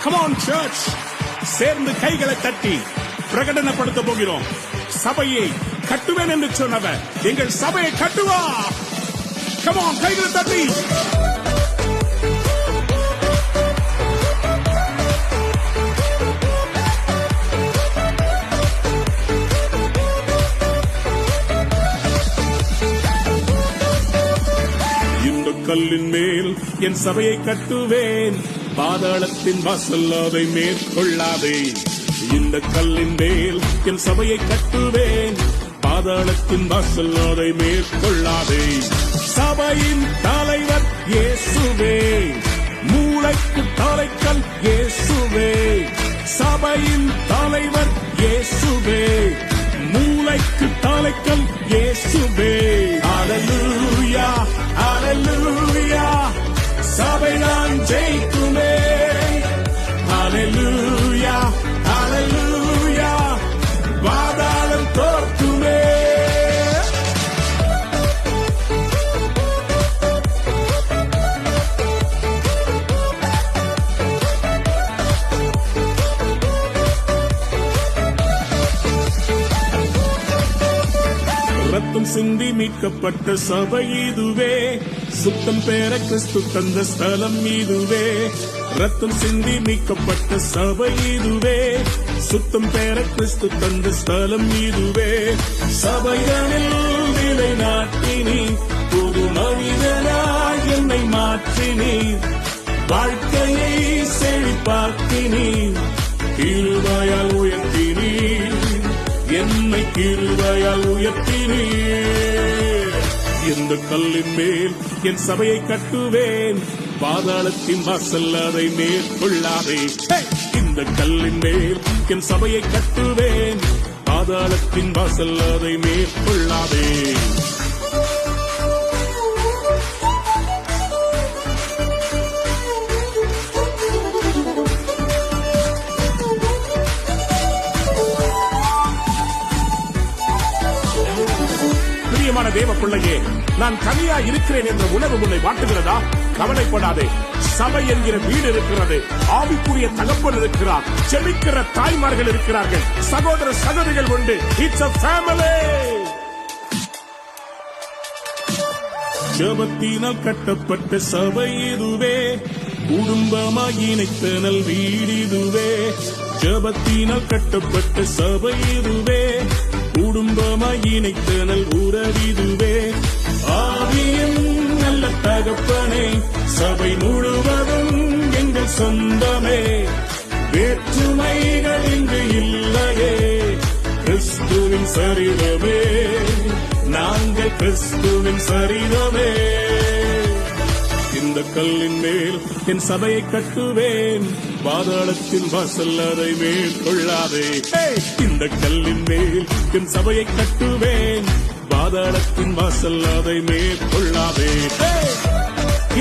Come on church, சேர்ந்து கைகளை தட்டி பிரகடனப்படுத்த போகிறோம். சபையை கட்டுவேன் என்று சொன்னவர் எங்கள் சபையை கட்டுவா. Come on, கைகளை தட்டி. கல்லின் மேல் என் சபையை கட்டுவேன், பாதாளத்தின் வாசல் அதை மேற்கொள்ளாதே. இந்த கல்லின் மேல் என் சபையை கட்டுவேன், பாதாளத்தின் வாசல் அதை மேற்கொள்ளாதே. சபையின் தலைவர் இயேசுவே, மூளைக்கு தலைக்கல் இயேசுவே. சபையின் தலைவர் இயேசுவே, மூளைக்கு தலைக்கல் இயேசுவே. ஹல்லேலூயா, ஹல்லேலூயா, சபைதான் ஜெயிக்குமே. ஹல்லேலூயா, ஹல்லேலூயா, பாதாளம் தோற்குமே. ரத்தம் சிந்தி மீட்கப்பட்ட சபை இதுவே, சுத்தம் பெற கிறிஸ்து தந்த ஸ்தலம் இதுவே. ரத்தம் சிந்தி மீட்கப்பட்ட சபை இதுவே, சுத்தம் பெற கிறிஸ்து தந்த ஸ்தலம் இதுவே. சபைகளில் நிலை நாட்டினி, புது மனிதனாய் என்னை மாற்றினி, வாழ்க்கையை செழிப்பாக்கினி, கிருபையால் உயர்த்தினி, என்னை கிருபையால் உயர்த்தினீர். இந்த கல்லின் மேல் என் சபையை கட்டுவேன், பாதாளத்தின் வாசல் அதை மேற்கொள்ளாதே. இந்த கல்லின் மேல் என் சபையை கட்டுவேன், பாதாளத்தின் வாசல் அதை மேற்கொள்ளாதே. தேவ பிள்ளையே, நான் தனியா இருக்கிறேன் என்ற உணர்வு உன்னை வாட்டுகிறதா? கவலைப்படாதே, சபை என்கிற வீடு இருக்கிறது, ஆவிக்குரிய தகப்பன் இருக்கிறார், செழிக்கிற தாய்மார்கள் இருக்கிறார்கள், சகோதர சகோதரிகள் உண்டு. It's a family. ஜெபத்தினால் கட்டப்பட்ட சபை இதுவே, குடும்பமாய் இணைத்த நல் வீடு இதுவே. ஜெபத்தினால் கட்டப்பட்ட சபை இதுவே, குடும்பமாய் இணைத்த நல் உறவிதுவே. ஆவியின் நல்ல தகப்பனே, சபை முழுவதும் எங்கள் சொந்தமே. வேற்றுமைகள் இங்கு இல்லையே, கிறிஸ்துவின் சரீரமே, நாங்கள் கிறிஸ்துவின் சரீரமே. இந்த கல்லின் மேல் என் சபையை கட்டுவேன், பாதாளத்தின் வாசல் அதை மேற்கொள்ளாதே. இந்த கல்லின் மேல் என் சபையை கட்டுவேன், பாதாளத்தின் வாசல் அதை மேற்கொள்ளாதே.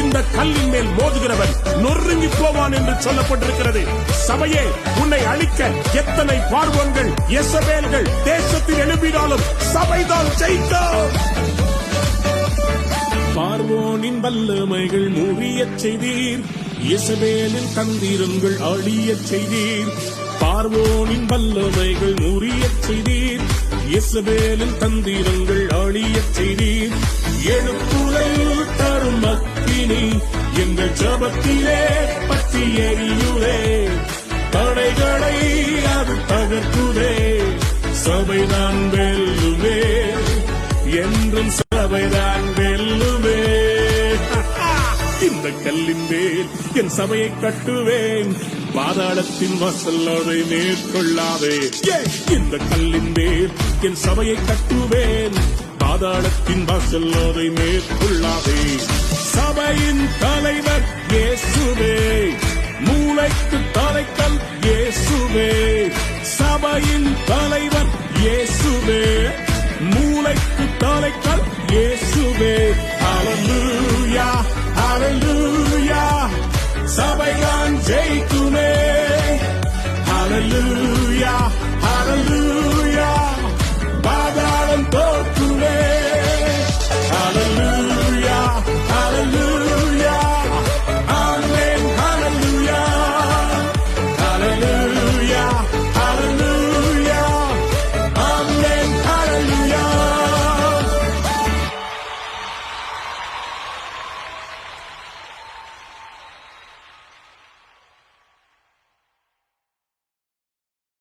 இந்த கல்லின் மேல் மோதுகிறவன் நொறுங்கி போவான் என்று சொல்லப்பட்டிருக்கிறது. சபையே, உன்னை அழிக்க எத்தனை பார்வோன்கள் எசபேல்கள் தேசத்தில் எழுப்பினாலும் சபைதான் ஜெயிக்கும். பார்வோனின் வல்லமைகள் முறியச் செய்தீர், இசபேலின் தந்திரங்கள் அழியச் செய்தீர். பார்வோனின் வல்லமைகள் முறியச் செய்தீர், இசபேலின் தந்திரங்கள் அழியச் செய்தீர். எழுப்புதல் தரும் அக்கினி எங்கள் ஜபத்திலே பற்றி எரியுதே, தடைகளை அது தகர்க்குதே. சபைதான் வெல்லுமே, என்றும் சபைதான் வெல்லுமே. இந்த கல்லின் மேல் என் சபையை கட்டுவேன், பாதாளத்தின் வாசல் அதை மேற்கொள்ளாதே. இந்த கல்லின் மேல் என் சபையை கட்டுவேன், பாதாளத்தின் வாசல் அதை மேற்கொள்ளாதே. சபையின் தலைவர் இயேசுவே, மூளைக்கு தலைக்கல் இயேசுவே. சபையின் தலைவர் இயேசுவே, மூளைக்கு தலைக்கல் இயேசுவே. ஹல்லேலூயா, ஹல்லேலூயா, சபைதான் ஜெயிக்குமே. ஹல்லேலூயா.